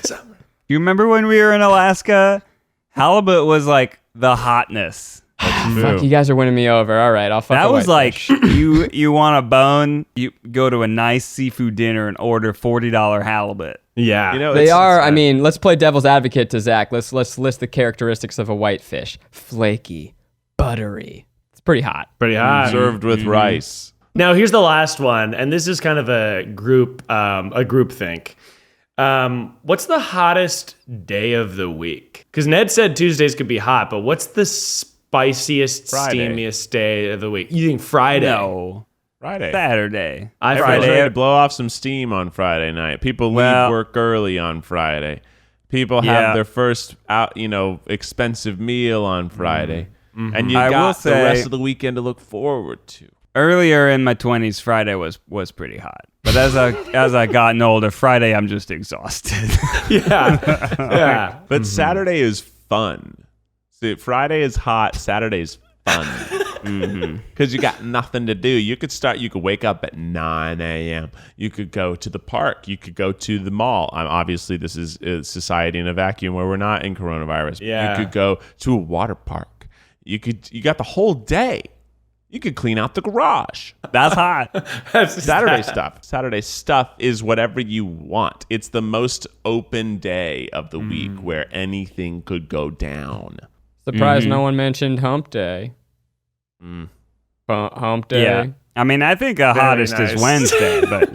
You remember when we were in Alaska? Halibut was like the hotness. Fuck, you guys are winning me over. All right, I'll fuck That a was whitefish. like you want a bone, you go to a nice seafood dinner and order $40 halibut. Yeah. You know, They it's- are. it's- I mean, let's play devil's advocate to Zach. Let's list the characteristics of a whitefish: flaky, buttery. It's pretty hot. pretty hot. served with rice. Now, here's the last one, and this is kind of a group think. What's the hottest day of the week? Because Ned said Tuesdays could be hot, but what's the spiciest, Friday. steamiest day of the week? You think Friday? No. Friday. Saturday. Everyone's Friday. ready to blow off some steam on Friday night. People leave Well- work early on Friday. People Yeah. have their first expensive meal on Friday. And you I will got the say- rest of the weekend to look forward to. Earlier in my 20s, Friday was pretty hot. But as I gotten older, Friday I'm just exhausted. Yeah. But Saturday is fun. See, Friday is hot. Saturday is fun. Because you got nothing to do. You could wake up at 9 a.m. You could go to the park. You could go to the mall. Obviously, this is a society in a vacuum where we're not in coronavirus. Yeah. You could go to a water park. You got the whole day. You could clean out the garage. That's hot. Saturday stuff. Saturday stuff is whatever you want. It's the most open day of the week where anything could go down. Surprised no one mentioned Hump Day. Hump Day. Yeah. I mean, I think the hottest nice. is Wednesday, but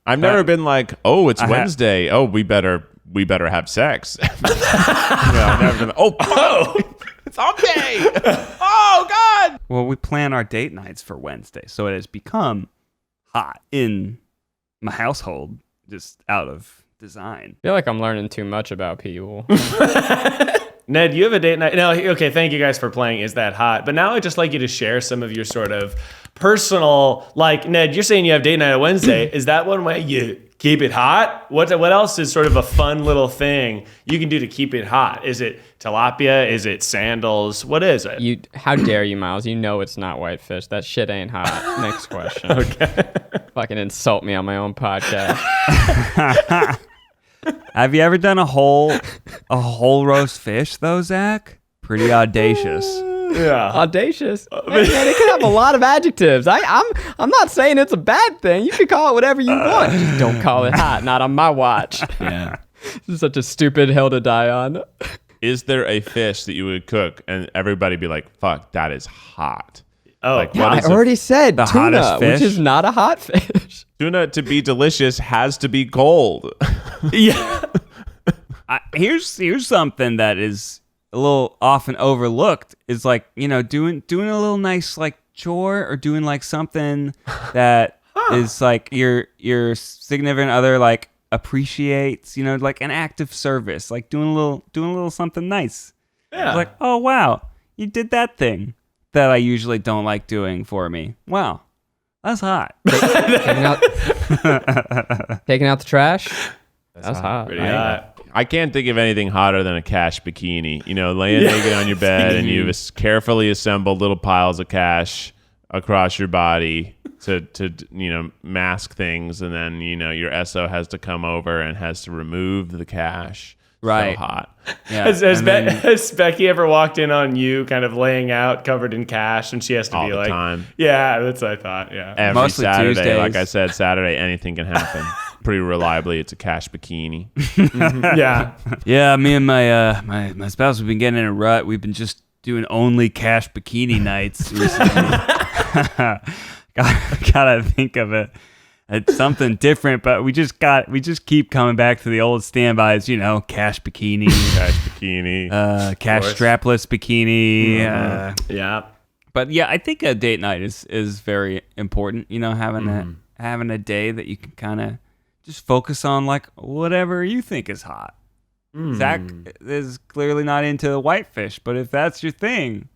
I've never been like, oh, it's Wednesday. Oh, we better have sex. I've never been like, oh, it's hump day. Oh, God. well, we plan our date nights for Wednesday, so it has become hot in my household, just out of design. I feel like I'm learning too much about people. Ned, you have a date night. No, okay, thank you guys for playing Is That Hot? But now I'd just like you to share some of your sort of personal, like, Ned, you're saying you have date night on Wednesday. Is that one way you keep it hot? What else is sort of a fun little thing you can do to keep it hot? Is it tilapia? Is it sandals? What is it? How dare you, Miles? You know it's not whitefish. That shit ain't hot. Next question. Okay. Fucking insult me on my own podcast. Have you ever done a whole roast fish though, Zach? Pretty audacious. Yeah. Audacious. Hey, man, it can have a lot of adjectives. I'm not saying it's a bad thing. You can call it whatever you want. Just don't call it hot. Not on my watch. Yeah. This is such a stupid hill to die on. Is there a fish that you would cook and everybody be like, fuck, that is hot? Oh, Like, yeah. what I is a already said the tuna, hottest which fish? is not a hot fish. Tuna to be delicious has to be cold. Yeah. Here's something that is a little often overlooked is like, doing a little nice like chore or doing like something that is like your significant other like appreciates, like an act of service, like doing a little something nice. Yeah. It's like, oh wow, you did that thing that I usually don't like doing for me. Wow, that's hot. Taking out the trash. That's hot. Pretty hot. I can't think of anything hotter than a cash bikini. Laying naked on your bed and you've carefully assembled little piles of cash across your body to mask things, and then your SO has to come over and has to remove the cash. Right. So hot. Yeah. Has Becky ever walked in on you kind of laying out covered in cash, and she has to All be the like, time. Yeah, that's what I thought. Yeah. Every Mostly Saturday, Tuesdays. like I said, Saturday anything can happen. Pretty reliably, it's a cash bikini. Yeah. Yeah, me and my spouse, we've been getting in a rut. We've been just doing only cash bikini nights recently. Gotta think of it. It's something different, but we just keep coming back to the old standbys, cash bikini, cash strapless bikini. Yeah. But yeah, I think a date night is very important. Having a day that you can kind of just focus on, like whatever you think is hot. Zach is clearly not into whitefish, but if that's your thing,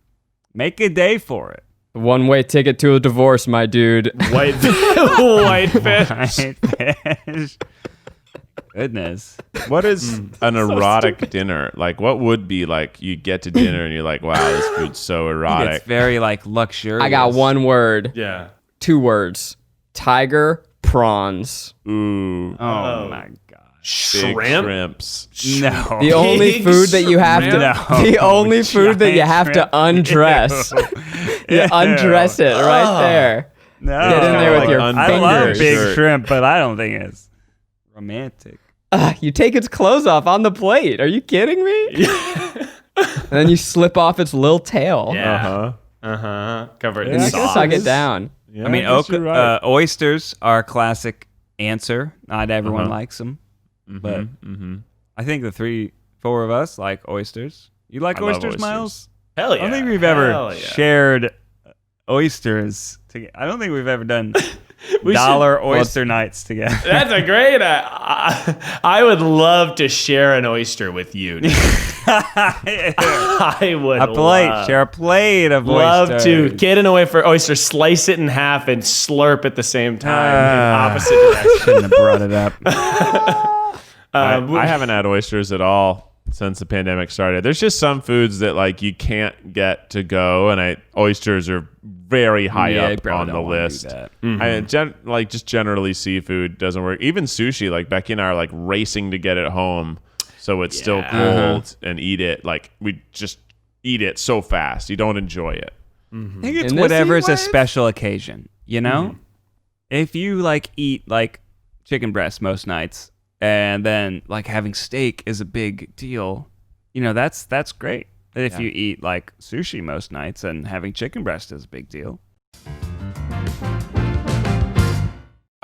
make a day for it. One-way ticket to a divorce, my dude. Whitefish. Whitefish. Goodness. What is an erotic dinner? Like, what would be like you get to dinner and you're like, wow, this food's so erotic. It's very like luxurious. I got one word. Yeah. 2 words. Tiger prawns. Ooh. Oh my god. Big Shrimp? shrimps. No. The only Big food that you have to shrimp? the only food that you have to undress. You undress it right there. No. Get in there with Like your I love fingers. big Shirt. shrimp, but I don't think it's romantic. You take its clothes off on the plate. Are you kidding me? And then you slip off its little tail. Yeah. Uh-huh. Covered And in you sauce. suck it down. Yeah, I mean, guess you're right. oysters are a classic answer. Not everyone likes them, but I think the 3-4 of us like oysters. You like I love oysters, oysters. Miles? Hell yeah. I don't think we've Hell ever yeah. shared oysters together. I don't think we've ever done We dollar oyster nights together. That's a great. I would love to share an oyster with you. dude. I would Share a plate of love oysters. to get in a way for oyster, slice it in half, and slurp at the same time in opposite directions. Shouldn't have brought it up. I haven't had oysters at all since the pandemic started. There's just some foods that like you can't get to go, and oysters are very high Yeah, you up probably on the don't wanna do list. that. Just generally seafood doesn't work. Even sushi, like Becky and I are like racing to get it home so it's still cold and eat it. Like we just eat it so fast. You don't enjoy it. I think it's In this whatever is heat a wave? special occasion, you know? If you like eat like chicken breast most nights and then like having steak is a big deal, that's great. If you eat like sushi most nights and having chicken breast is a big deal.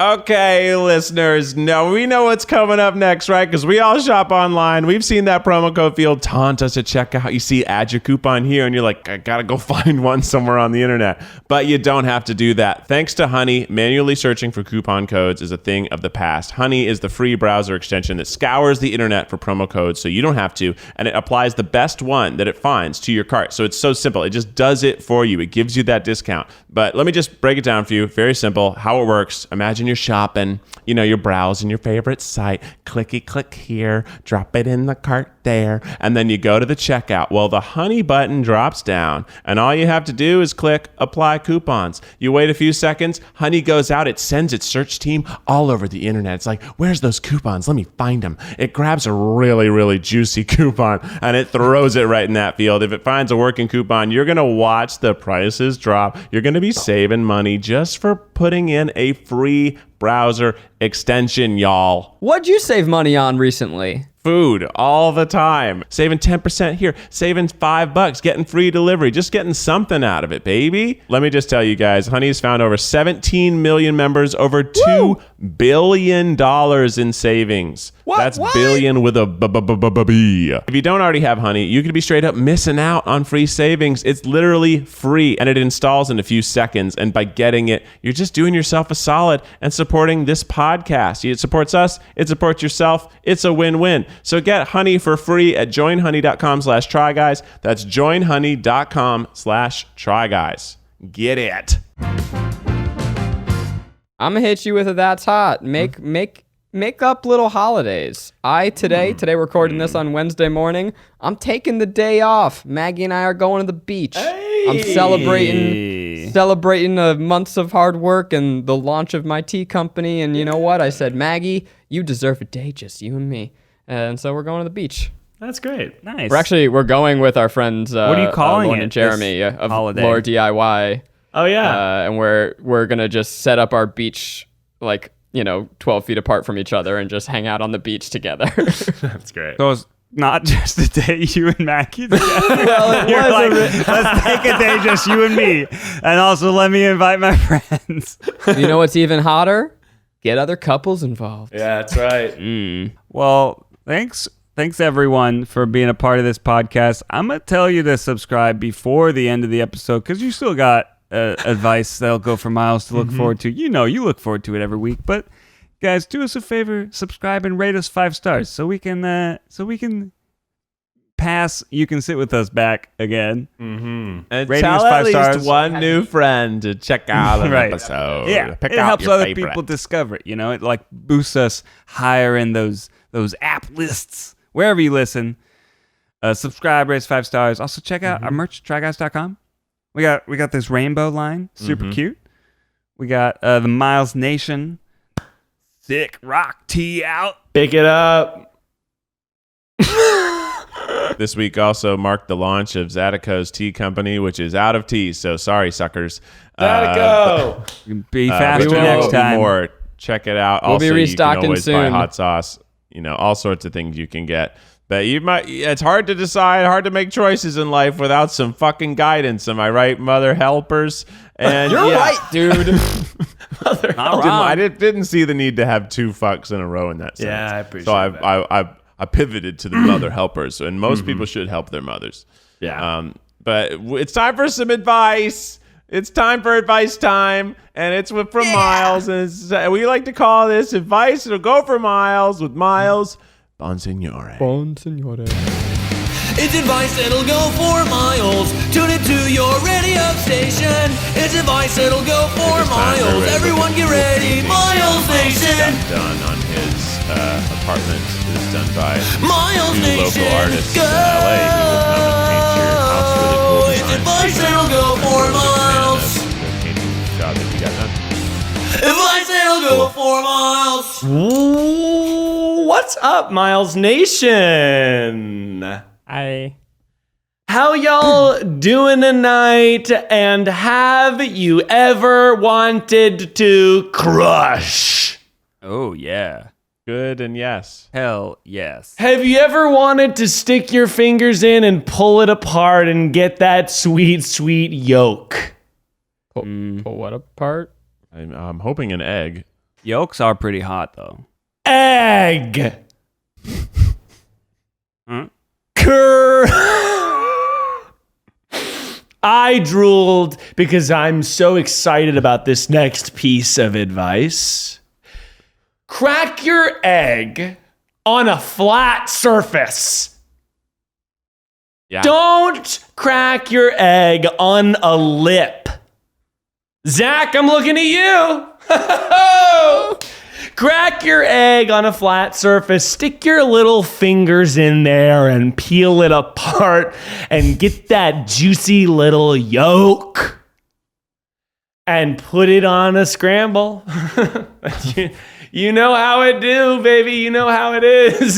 Okay, listeners, now we know what's coming up next, right? Because we all shop online. We've seen that promo code field taunt us at checkout. You see, add your coupon here, and you're like, I gotta go find one somewhere on the internet. But you don't have to do that. Thanks to Honey, manually searching for coupon codes is a thing of the past. Honey is the free browser extension that scours the internet for promo codes so you don't have to, and it applies the best one that it finds to your cart. So it's so simple. It just does it for you. It gives you that discount. But let me just break it down for you. Very simple. How it works. Imagine you're shopping, you're browsing your favorite site, clicky click here, drop it in the cart there, and then you go to the checkout. Well, the Honey button drops down, and all you have to do is click apply coupons. You wait a few seconds, Honey goes out, it sends its search team all over the internet. It's like, where's those coupons? Let me find them. It grabs a really, really juicy coupon, and it throws it right in that field. If it finds a working coupon, you're going to watch the prices drop. You're going to be saving money just for putting in a free browser extension, y'all. What'd you save money on recently? Food all the time. Saving 10% here, saving $5, getting free delivery, just getting something out of it, baby. Let me just tell you guys, Honey's found over 17 million members, over 2 billion in savings. That's billion with a B. If you don't already have Honey, you could be straight up missing out on free savings. It's literally free and it installs in a few seconds. And by getting it, you're just doing yourself a solid and supporting this podcast. It supports us. It supports yourself. It's a win-win. So get Honey for free at joinhoney.com/tryguys. That's joinhoney.com/tryguys. Get it. I'm gonna hit you with a that's hot. Make up little holidays. Today recording this on Wednesday morning, I'm taking the day off. Maggie and I are going to the beach. Hey. I'm celebrating months of hard work and the launch of my tea company. And you know what? I said, Maggie, you deserve a day, just you and me. And so we're going to the beach. That's great. Nice. We're going with our friends. What are you calling Lauren it? and Jeremy of holiday? Lore DIY. Oh, yeah. And we're gonna just set up our beach 12 feet apart from each other and just hang out on the beach together. That's great. So it's not just a day you and Mackie together. Well, You're like, let's take a day just you and me. And also let me invite my friends. You know what's even hotter? Get other couples involved. Yeah, that's right. Well, thanks everyone for being a part of this podcast. I'm going to tell you to subscribe before the end of the episode because you still got advice that'll go for miles to look forward to. You look forward to it every week. But guys, do us a favor, subscribe and rate us 5 stars so we can pass. You can sit with us back again. And Rating tell us at 5 least stars. one new friend to check out an Right. episode. Yeah, Pick it out helps your other favorite. people discover it. It like boosts us higher in those app lists wherever you listen. Subscribe, rate us 5 stars. Also check out our merch, tryguys.com. We got this rainbow line, super cute. We got the Miles Nation thick rock tee out. Pick it up. This week also marked the launch of Zydeco's tea company, which is out of tea. So sorry, suckers. Gotta go. Be faster but there next will be time. more. Check it out. We'll be Also, you restocking can always buy soon. hot sauce. All sorts of things you can get. But it's hard to decide, hard to make choices in life without some fucking guidance. Am I right, mother helpers? And You're right, dude. I didn't see the need to have 2 fucks in a row in that sense. Yeah, I appreciate so that. I pivoted to the mother helpers, and most people should help their mothers. Yeah. But it's time for some advice. It's time for advice time, and it's from Miles. And we like to call this advice. It'll go for Miles with Miles Bonsignore. Bonsignore. It's advice that'll go for miles. Tune it to your radio station. It's advice that'll go for miles. Everyone get ready. Miles Nation. Stuff done on his apartment is done by Miles 2 Nation. local artists Go. in LA who will come and paint your house really cool It's designs. advice that'll go for miles. The painting job that you got done. Advice that'll go for miles. Ooh, what's up, Miles Nation? How y'all doing tonight? And have you ever wanted to crush? Oh yeah. Good and yes. Hell yes. Have you ever wanted to stick your fingers in and pull it apart and get that sweet, sweet yolk? Pull what apart? I'm hoping an egg. Yolks are pretty hot though. Egg. I drooled because I'm so excited about this next piece of advice. Crack your egg on a flat surface. Yeah. Don't crack your egg on a lip. Zach, I'm looking at you. Crack your egg on a flat surface, stick your little fingers in there and peel it apart and get that juicy little yolk and put it on a scramble. You know how it do, baby. You know how it is.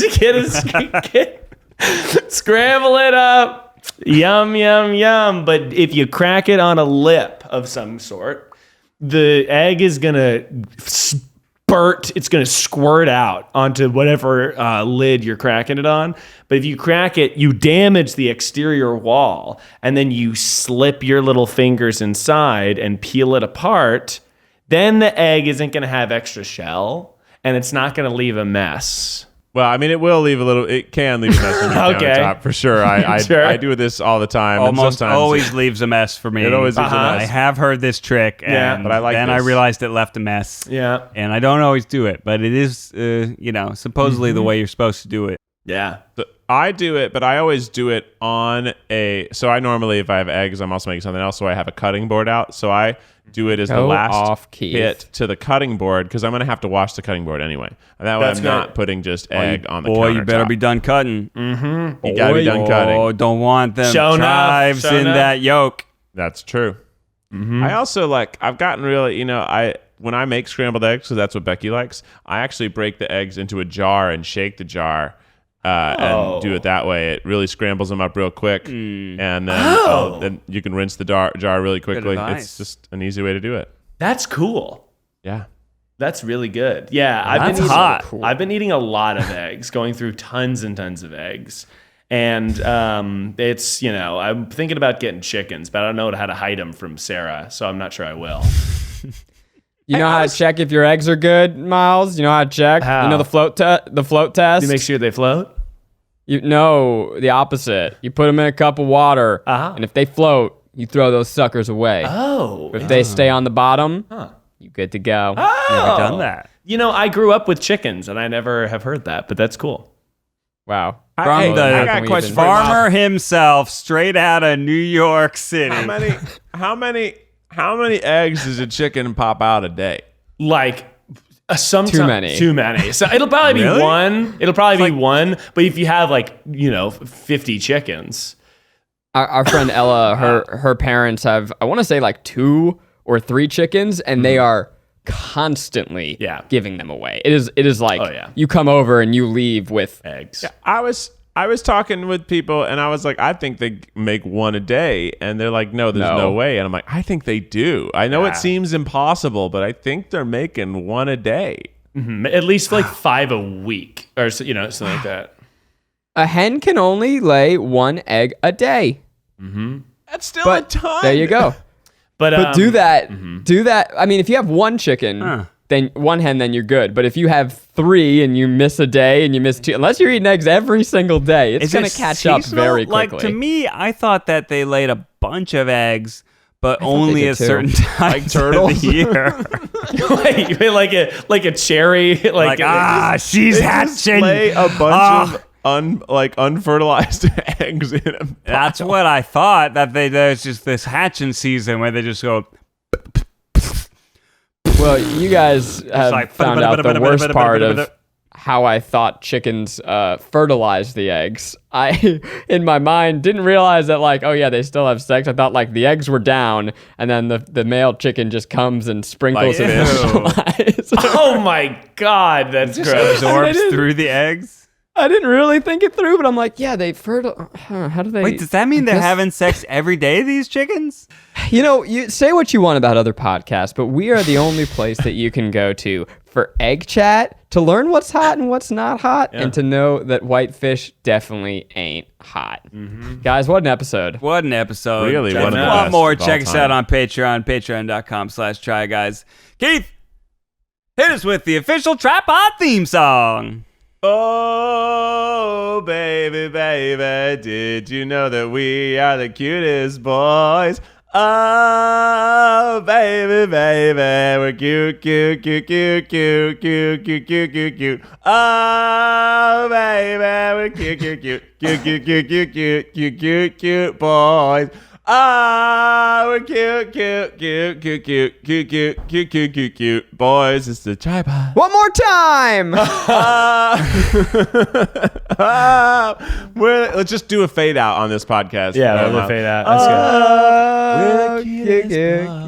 Scramble it up. Yum, yum, yum. But if you crack it on a lip of some sort, the egg is going to spurt. It's going to squirt out onto whatever lid you're cracking it on. But if you crack it, you damage the exterior wall. And then you slip your little fingers inside and peel it apart. then the egg isn't going to have extra shell, and it's not going to leave a mess. Well, I mean, it will leave a little. It can leave a mess on the Okay. countertop for sure. I do this all the time. and Almost sometimes always leaves a mess for me. It always leaves a I mess. have heard this trick, and Yeah, but I like then this. I realized it left a mess. Yeah. And I don't always do it, but it is, supposedly the way you're supposed to do it. Yeah. I do it, but I always do it on a. So I normally, if I have eggs, I'm also making something else. So I have a cutting board out. So I do it as the Go last off, Keith. hit to the cutting board because I'm going to have to wash the cutting board anyway. And that way That's I'm great. not putting just egg on the Boy, countertop. you better be done cutting. You got to be done cutting. Oh, don't want them Show enough, chives show in enough. that yolk. That's true. I also I've gotten really, when I make scrambled eggs, because that's what Becky likes, I actually break the eggs into a jar and shake the jar and do it that way. It really scrambles them up real quick. And then, then you can rinse the jar really quickly. advice. It's just an easy way to do it. That's cool. Yeah. That's really good. Yeah, That's hot. I've been eating a lot of eggs, going through tons and tons of eggs. And it's, I'm thinking about getting chickens, but I don't know how to hide them from Sarah, so I'm not sure I will. You know how to check if your eggs are good, Miles? You know how to check? How? You know the float test? Do you make sure they float? No, the opposite. You put them in a cup of water, and if they float, you throw those suckers away. Oh. If they stay on the bottom, you good to go. Never done that. I grew up with chickens, and I never have heard that, but that's cool. Wow. From I the got a question for you, farmer himself, straight out of New York City. How many eggs does a chicken pop out a day? Like, sometimes Too many. Too many. So it'll probably Really? be one. It'll probably be one, but if you have 50 chickens. Our friend Ella, her parents have, I want to say 2 or 3 chickens, and they are constantly giving them away. It is like you come over and you leave with Eggs. I was talking with people and I was like, I think they make one a day. And they're like, no, there's no way. And I'm like, I think they do. I know it seems impossible, but I think they're making one a day. Mm-hmm. At least 5 a week or something like that. a hen can only lay 1 egg a day. That's still a ton. There you go. But do that. Do that. I mean, if you have 1 chicken, then 1 hen, then you're good. But if you have 3 and you miss a day and you miss 2, unless you're eating eggs every single day, it's going to catch up very quickly. Like, to me, I thought that they laid a bunch of eggs, but only did at too. certain times turtles? of the year. like a cherry. She's Just hatching. lay a bunch of unfertilized eggs in a pile. That's what I thought. That there's just this hatching season where they just go. Well, you guys have like, found out the worst part of how I thought chickens fertilize the eggs. I, in my mind, didn't realize that, they still have sex. I thought, the eggs were down, and then the male chicken just comes and sprinkles and fertilizes. Oh, my God. That's gross. Absorbs through the eggs. I didn't really think it through, but I'm like, yeah, they fertilize. How do they... Wait, does that mean they're having sex every day, these chickens? You say what you want about other podcasts, but we are the only place that you can go to for egg chat, to learn what's hot and what's not hot, and to know that whitefish definitely ain't hot. Guys, what an episode. What an episode. Really, one of the If you want best more, of all check us time. out on Patreon, patreon.com/tryguys. Keith, hit us with the official TryPod theme song. Oh, baby, baby, did you know that we are the cutest boys? Oh, baby, baby, we're cute, cute, cute, cute, cute, cute, cute, cute, cute, cute. Oh, baby, we're cute, cute, cute, cute, cute, cute, cute, cute, cute, cute, cute boys. Ah, we're cute, cute, cute, cute, cute, cute, cute, cute, cute, cute, cute boys. It's the TryPod. One more time! Let's just do a fade out on this podcast. Yeah, we'll fade out. That's good. We're the cutest boys.